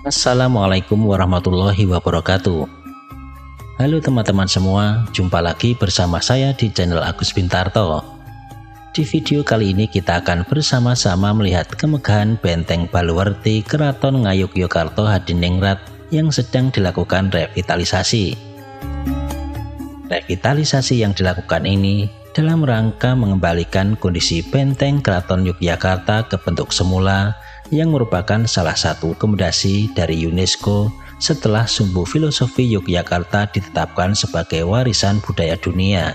Assalamualaikum warahmatullahi wabarakatuh. Halo teman-teman semua, jumpa lagi bersama saya di channel Agus Bintarto. Di video kali ini kita akan bersama-sama melihat kemegahan Benteng Baluwerti Keraton Ngayogyakarta Hadiningrat yang sedang dilakukan revitalisasi. Revitalisasi yang dilakukan ini dalam rangka mengembalikan kondisi Benteng Keraton Yogyakarta ke bentuk semula, yang merupakan salah satu rekomendasi dari UNESCO setelah Sumbu Filosofi Yogyakarta ditetapkan sebagai warisan budaya dunia.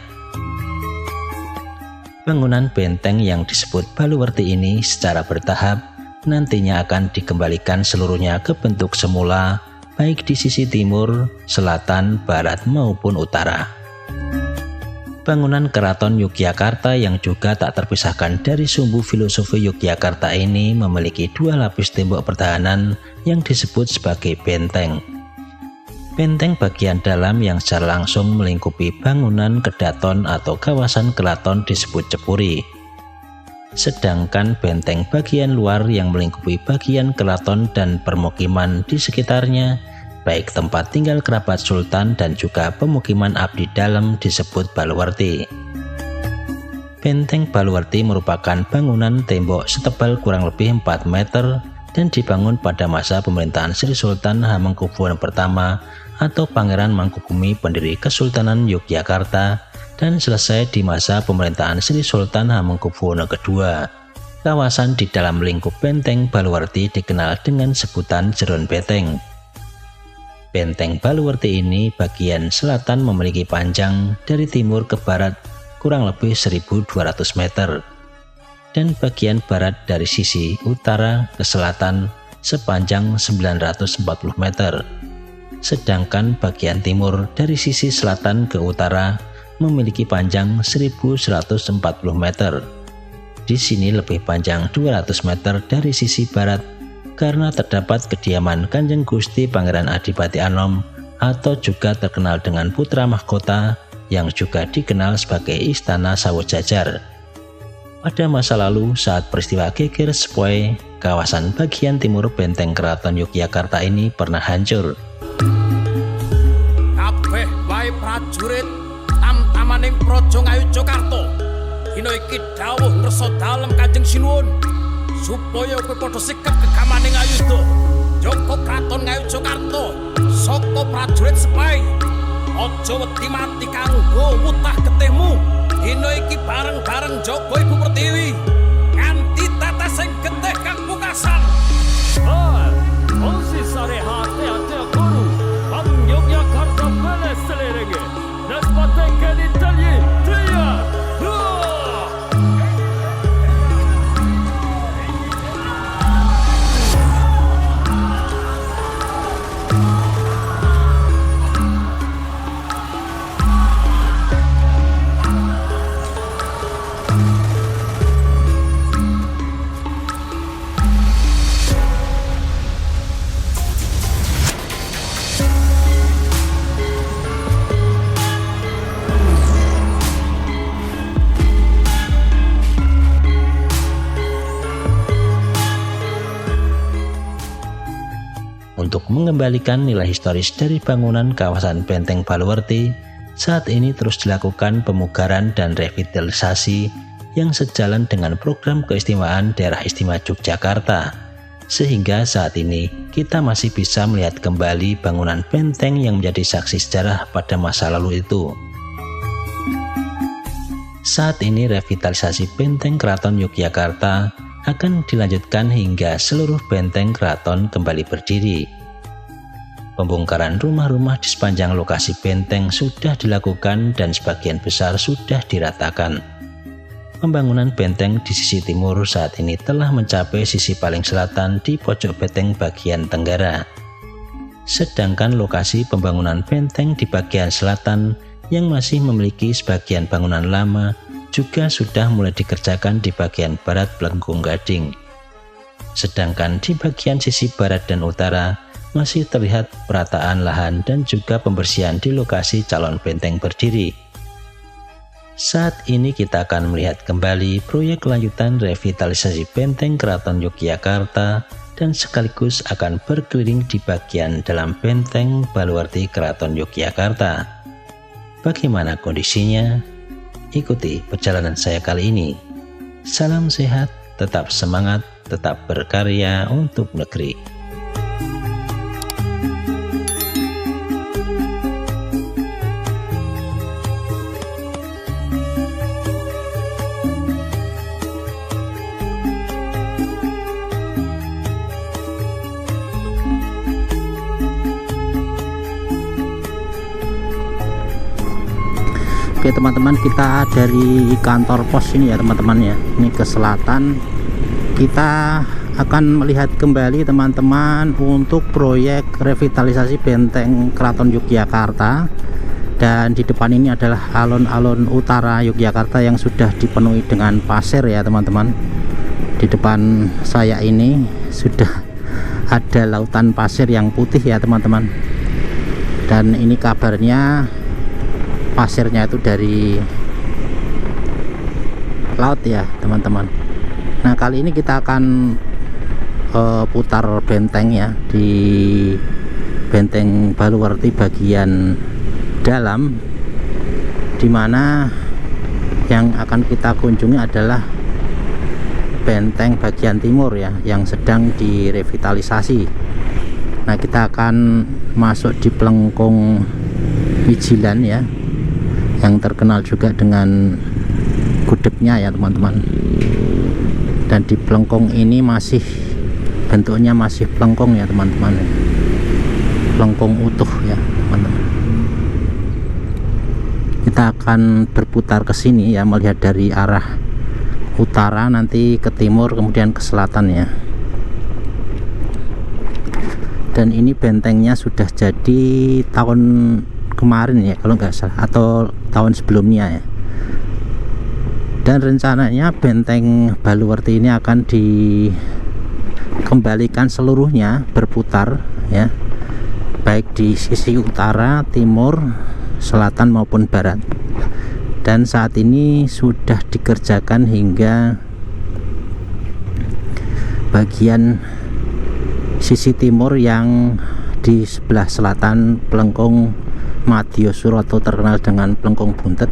Bangunan benteng yang disebut Baluwerti ini secara bertahap nantinya akan dikembalikan seluruhnya ke bentuk semula, baik di sisi timur, selatan, barat maupun utara. Bangunan Keraton Yogyakarta yang juga tak terpisahkan dari Sumbu Filosofi Yogyakarta ini memiliki dua lapis tembok pertahanan yang disebut sebagai benteng. Benteng bagian dalam yang secara langsung melingkupi bangunan kedaton atau kawasan keraton disebut cepuri. Sedangkan benteng bagian luar yang melingkupi bagian keraton dan permukiman di sekitarnya, baik tempat tinggal kerabat sultan dan juga pemukiman abdi dalam disebut Baluwerti. Benteng Baluwerti merupakan bangunan tembok setebal kurang lebih 4 meter dan dibangun pada masa pemerintahan Sri Sultan Hamengkubuwono I atau Pangeran Mangkubumi pendiri Kesultanan Yogyakarta dan selesai di masa pemerintahan Sri Sultan Hamengkubuwono II. Kawasan di dalam lingkup Benteng Baluwerti dikenal dengan sebutan Jeron Beteng. Benteng Baluwerti ini bagian selatan memiliki panjang dari timur ke barat kurang lebih 1200 meter dan bagian barat dari sisi utara ke selatan sepanjang 940 meter. Sedangkan bagian timur dari sisi selatan ke utara memiliki panjang 1140 meter. Di sini lebih panjang 200 meter dari sisi barat karena terdapat kediaman Kanjeng Gusti Pangeran Adipati Anom atau juga terkenal dengan Putra Mahkota yang juga dikenal sebagai Istana Sawojajar. Pada masa lalu saat peristiwa Geger Sepoi, kawasan bagian timur Benteng Keraton Yogyakarta ini pernah hancur. Kabeh wae prajurit tam-tamaning Praja Ngayogyakarta, dina iki dawuh ngersa dalem Kanjeng Sinuwun supaya kowe padha sikap gegamaning ayuda Joko Kraton Ngayogyakarta saka prajurit Sepoi. Aja wedi mati kanggo wutah getihmu. Dina iki bareng-bareng Joko Ibu Pertiwi kanthi tata sing getih kang pungkasan. onsi sare hate ate guru am Yogyakarta bele selerege nasbate keditali tiya. Untuk mengembalikan nilai historis dari bangunan kawasan Benteng Baluwerti, saat ini terus dilakukan pemugaran dan revitalisasi yang sejalan dengan program keistimewaan Daerah Istimewa Yogyakarta, sehingga saat ini kita masih bisa melihat kembali bangunan benteng yang menjadi saksi sejarah pada masa lalu itu. Saat ini revitalisasi Benteng Keraton Yogyakarta akan dilanjutkan hingga seluruh benteng keraton kembali berdiri. Pembongkaran rumah-rumah di sepanjang lokasi benteng sudah dilakukan dan sebagian besar sudah diratakan. Pembangunan benteng di sisi timur saat ini telah mencapai sisi paling selatan di pojok benteng bagian tenggara. Sedangkan lokasi pembangunan benteng di bagian selatan yang masih memiliki sebagian bangunan lama juga sudah mulai dikerjakan di bagian barat Pelenggung Gading. Sedangkan di bagian sisi barat dan utara masih terlihat perataan lahan dan juga pembersihan di lokasi calon benteng berdiri. Saat ini kita akan melihat kembali proyek lanjutan revitalisasi Benteng Keraton Yogyakarta dan sekaligus akan berkeliling di bagian dalam Benteng Baluwarti Keraton Yogyakarta. Bagaimana kondisinya? Ikuti perjalanan saya kali ini. Salam sehat, tetap semangat, tetap berkarya untuk negeri. Oke teman-teman, kita dari kantor pos ini ya teman-teman ya, ini ke selatan. Kita akan melihat kembali teman-teman untuk proyek revitalisasi Benteng Keraton Yogyakarta. Dan di depan ini adalah alun-alun utara Yogyakarta yang sudah dipenuhi dengan pasir ya teman-teman. Di depan saya ini sudah ada lautan pasir yang putih ya teman-teman. Dan ini kabarnya pasirnya itu dari laut ya teman-teman. Nah kali ini kita akan putar benteng ya, di Benteng Baluwarti bagian dalam, dimana yang akan kita kunjungi adalah benteng bagian timur ya, yang sedang direvitalisasi. Nah kita akan masuk di Plengkung Wijilan ya, yang terkenal juga dengan gudegnya ya teman-teman. Dan di Plengkung ini masih bentuknya masih plengkung ya teman-teman, plengkung utuh ya teman-teman. Kita akan berputar ke sini ya, melihat dari arah utara nanti ke timur kemudian ke selatan ya. Dan ini bentengnya sudah jadi tahun kemarin ya kalau nggak salah, atau tahun sebelumnya ya. Dan rencananya Benteng Baluwarti ini akan dikembalikan seluruhnya, berputar ya, baik di sisi utara, timur, selatan maupun barat. Dan saat ini sudah dikerjakan hingga bagian sisi timur yang di sebelah selatan Plengkung Madya-sura atau terkenal dengan Plengkung Buntet,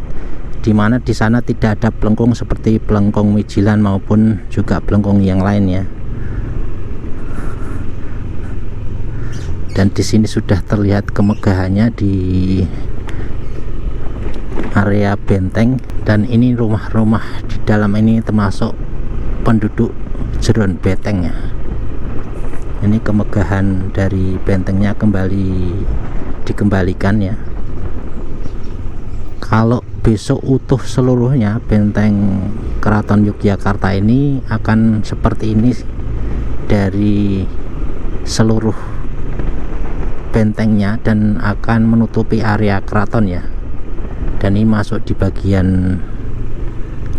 di mana di sana tidak ada plengkung seperti Plengkung Wijilan maupun juga plengkung yang lain ya. Dan di sini sudah terlihat kemegahannya di area benteng. Dan ini rumah-rumah di dalam ini termasuk penduduk jeron benteng ya. Ini kemegahan dari bentengnya kembali dikembalikan ya. Kalau besok utuh seluruhnya Benteng Keraton Yogyakarta ini akan seperti ini dari seluruh bentengnya, dan akan menutupi area keraton ya. Dan ini masuk di bagian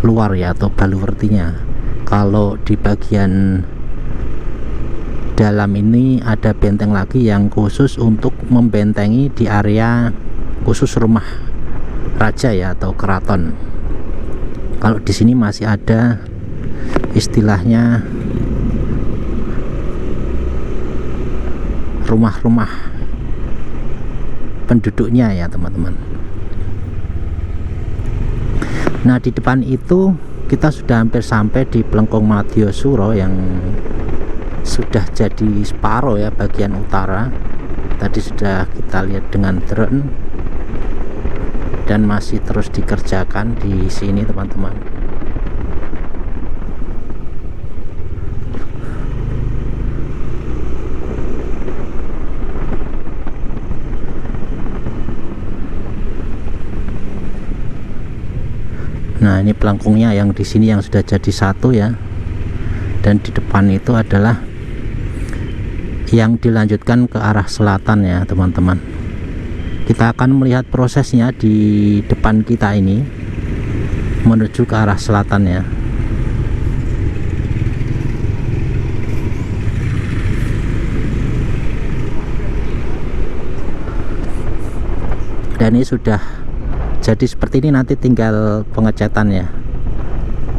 luar ya, atau baluwartinya. Kalau di bagian dalam ini ada benteng lagi yang khusus untuk membentengi di area khusus rumah raja ya, atau keraton. Kalau di sini masih ada istilahnya rumah-rumah penduduknya ya teman-teman. Nah di depan itu kita sudah hampir sampai di Plengkung Madya-sura yang sudah jadi separuh ya bagian utara. Tadi sudah kita lihat dengan drone, dan masih terus dikerjakan di sini teman-teman. Nah ini pelengkungnya yang di sini yang sudah jadi satu ya, dan di depan itu adalah yang dilanjutkan ke arah selatan ya teman-teman. Kita akan melihat prosesnya di depan kita ini menuju ke arah selatan ya. Dan ini sudah Jadi seperti ini nanti tinggal pengecatannya,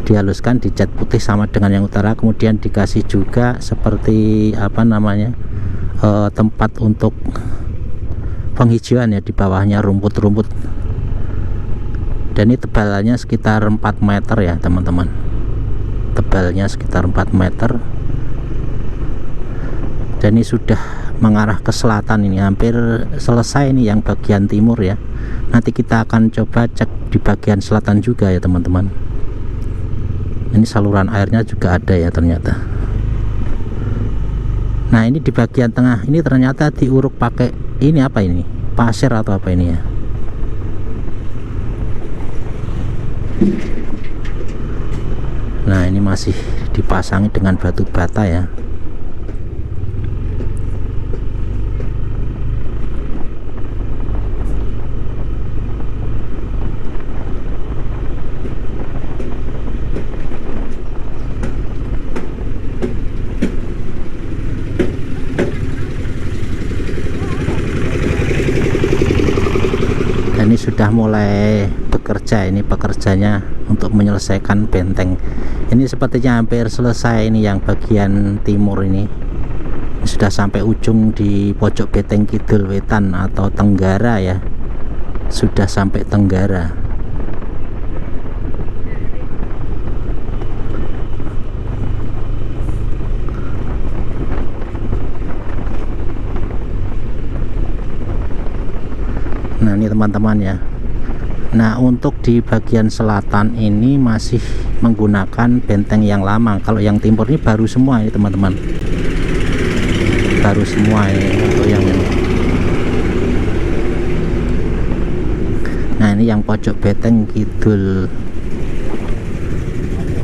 dihaluskan, dicat putih sama dengan yang utara, kemudian dikasih juga seperti apa namanya, tempat untuk penghijauan ya, di bawahnya rumput-rumput. Dan ini tebalannya sekitar 4 meter ya teman-teman, tebalnya sekitar 4 meter. Dan ini sudah mengarah ke selatan, ini hampir selesai ini yang bagian timur ya. Nanti kita akan coba cek di bagian selatan juga ya teman-teman. Ini saluran airnya juga ada ya ternyata. Nah ini di bagian tengah ini ternyata diuruk pakai ini, apa ini, pasir atau apa ini ya. Nah ini masih dipasangi dengan batu bata ya. Ini sudah mulai bekerja, ini pekerjanya untuk menyelesaikan benteng. Ini sepertinya hampir selesai ini yang bagian timur ini sudah sampai ujung di pojok benteng kidul wetan atau tenggara ya, sudah sampai tenggara. Nah ini teman-teman ya. Nah untuk di bagian selatan ini masih menggunakan benteng yang lama. Kalau yang timur ini baru semua ini teman-teman, baru semua ini untuk yang ini. Nah ini yang pojok benteng kidul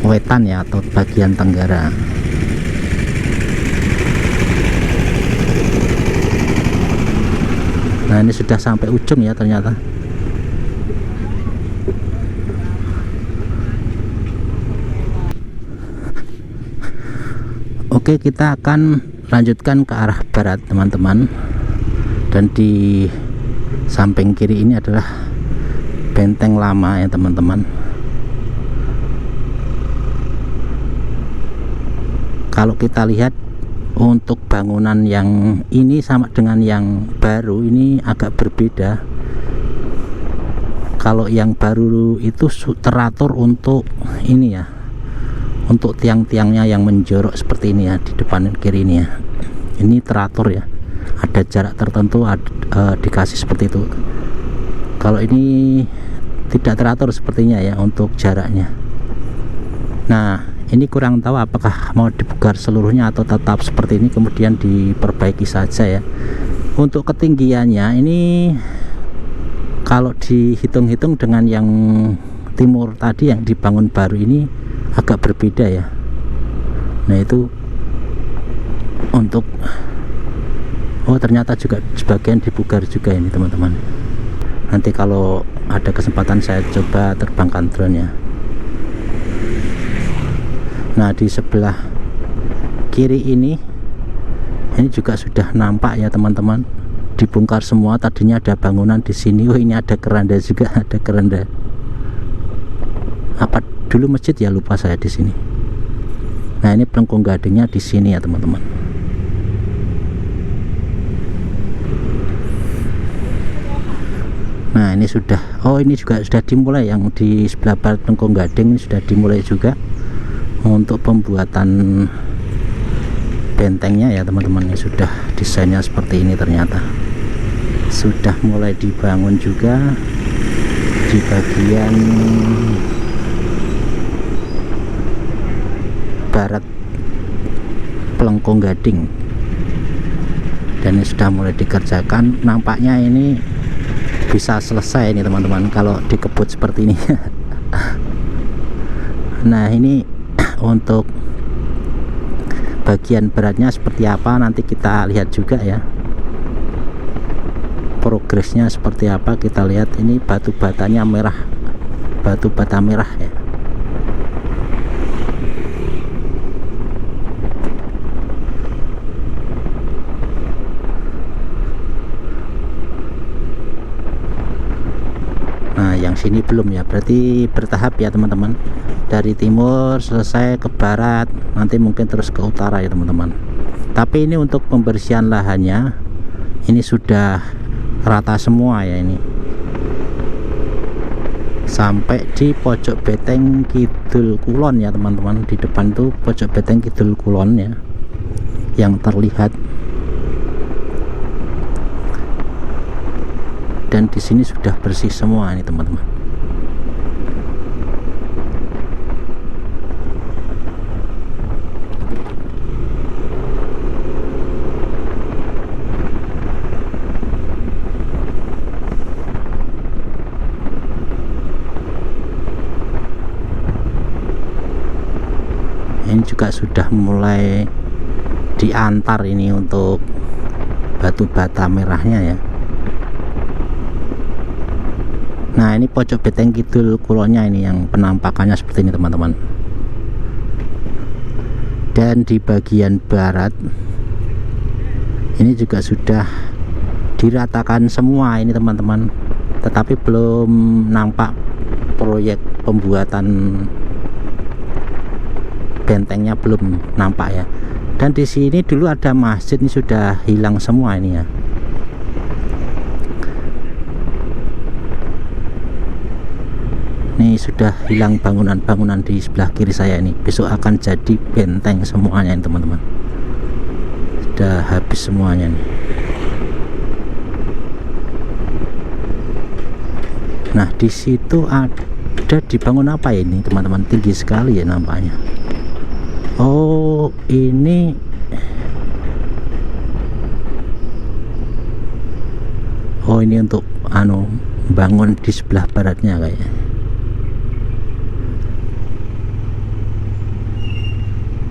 wetan ya, atau bagian tenggara. Nah ini sudah sampai ujung ya ternyata. Oke, kita akan lanjutkan ke arah barat teman-teman. Dan di samping kiri ini adalah benteng lama ya teman-teman. Kalau kita lihat untuk bangunan yang ini sama dengan yang baru ini agak berbeda. Kalau yang baru itu teratur untuk ini ya, untuk tiang-tiangnya yang menjorok seperti ini ya, di depan kiri ini ya. Ini teratur ya, ada jarak tertentu, dikasih seperti itu. Kalau ini tidak teratur sepertinya ya untuk jaraknya. Nah ini kurang tahu apakah mau dibugar seluruhnya atau tetap seperti ini kemudian diperbaiki saja ya. Untuk ketinggiannya ini kalau dihitung-hitung dengan yang timur tadi yang dibangun baru ini agak berbeda ya. Nah itu untuk ternyata juga sebagian dibugar juga ini teman-teman. Nanti kalau ada kesempatan saya coba terbangkan drone ya. Nah di sebelah kiri ini juga sudah nampak ya teman-teman, dibongkar semua. Tadinya ada bangunan di sini. Oh ini ada keranda juga, ada keranda. Apa dulu masjid ya, lupa saya di sini. Nah ini pelengkung gadingnya di sini ya teman-teman. Nah ini sudah, ini juga sudah dimulai yang di sebelah barat pelengkung gading ini sudah dimulai juga untuk pembuatan bentengnya ya teman-teman. Ini sudah desainnya seperti ini, ternyata sudah mulai dibangun juga di bagian barat pelengkung gading, dan ini sudah mulai dikerjakan. Nampaknya ini bisa selesai ini teman-teman kalau dikebut seperti ini. Nah ini untuk bagian baratnya seperti apa nanti kita lihat juga ya, progresnya seperti apa kita lihat. Ini batu batanya merah, batu bata merah ya. Nah yang sini belum ya, berarti bertahap ya teman-teman. Dari timur selesai ke barat, nanti mungkin terus ke utara ya teman-teman. Tapi ini untuk pembersihan lahannya ini sudah rata semua ya, ini sampai di pojok beteng kidul kulon ya teman-teman. Di depan tuh pojok beteng kidul kulon ya yang terlihat. Dan di sini sudah bersih semua ini teman-teman. Ini juga sudah mulai diantar ini untuk batu bata merahnya ya. Nah, ini pojok beteng kidul kulonnya ini yang penampakannya seperti ini teman-teman. Dan di bagian barat ini juga sudah diratakan semua ini teman-teman, tetapi belum nampak proyek pembuatan bentengnya, belum nampak ya. Dan di sini dulu ada masjid, ini sudah hilang semua ini ya. Ini sudah hilang bangunan-bangunan di sebelah kiri saya ini. Besok akan jadi benteng semuanya ini teman-teman. Sudah habis semuanya nih. Nah, di situ ada dibangun apa ya ini teman-teman? Tinggi sekali ya nampaknya. Oh, ini untuk bangun di sebelah baratnya kayaknya.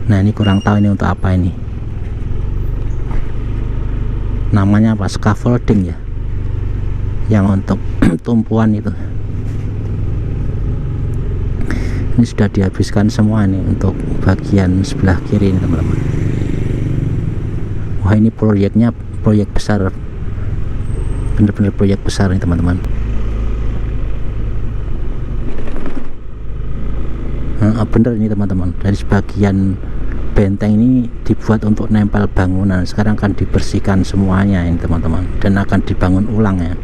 Nah, ini kurang tahu ini untuk apa ini. Namanya apa? Scaffolding ya. Yang untuk tumpuan itu. Ini sudah dihabiskan semua nih untuk bagian sebelah kiri ini teman-teman. Wah, ini proyeknya proyek besar. Bener-bener proyek besar nih teman-teman. Bener ini teman-teman. Dari sebagian benteng ini dibuat untuk nempel bangunan, sekarang akan dibersihkan semuanya ini teman-teman, dan akan dibangun ulang ya.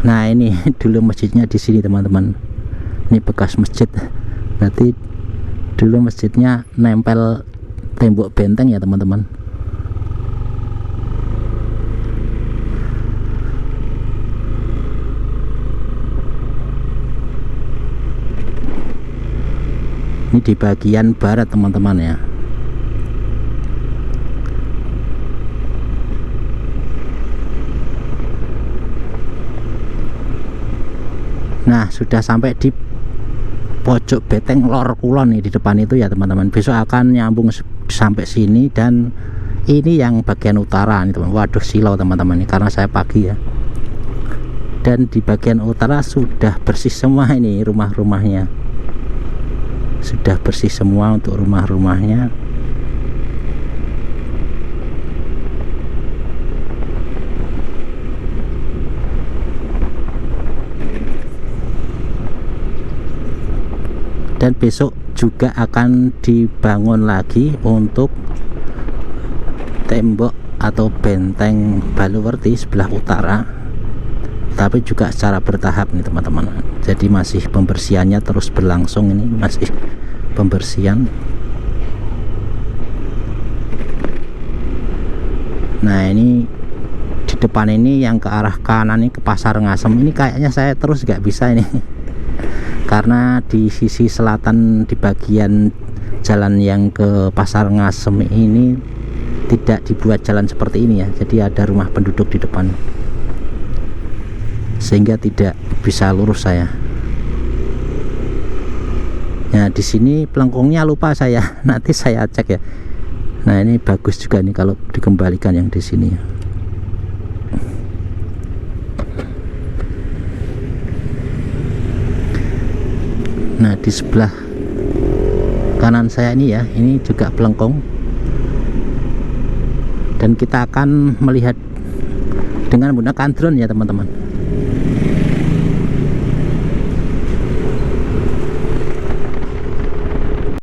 Nah, ini dulu masjidnya di sini teman-teman. Ini bekas masjid, berarti dulu masjidnya nempel tembok benteng ya teman-teman. Ini di bagian barat teman-teman ya. Nah, sudah sampai di pojok beteng lor kulon nih di depan itu ya teman-teman. Besok akan nyambung sampai sini, dan ini yang bagian utara nih teman. Waduh, silau teman-teman ini karena saya pagi ya. Dan di bagian utara sudah bersih semua ini rumah-rumahnya. Sudah bersih semua untuk rumah-rumahnya. Dan besok juga akan dibangun lagi untuk tembok atau benteng Baluwerti sebelah utara, tapi juga secara bertahap nih teman-teman. Jadi masih pembersihannya terus berlangsung, ini masih pembersihan. Nah, ini di depan ini yang ke arah kanan ini ke Pasar Ngasem, ini kayaknya saya terus nggak bisa ini karena di sisi selatan di bagian jalan yang ke Pasar Ngasem ini tidak dibuat jalan seperti ini ya. Jadi ada rumah penduduk di depan, sehingga tidak bisa lurus saya. Nah, di sini pelengkungnya lupa saya, nanti saya cek ya. Nah, ini bagus juga nih kalau dikembalikan yang di sini. Nah, di sebelah kanan saya ini ya, ini juga pelengkung. Dan kita akan melihat dengan menggunakan drone ya teman-teman.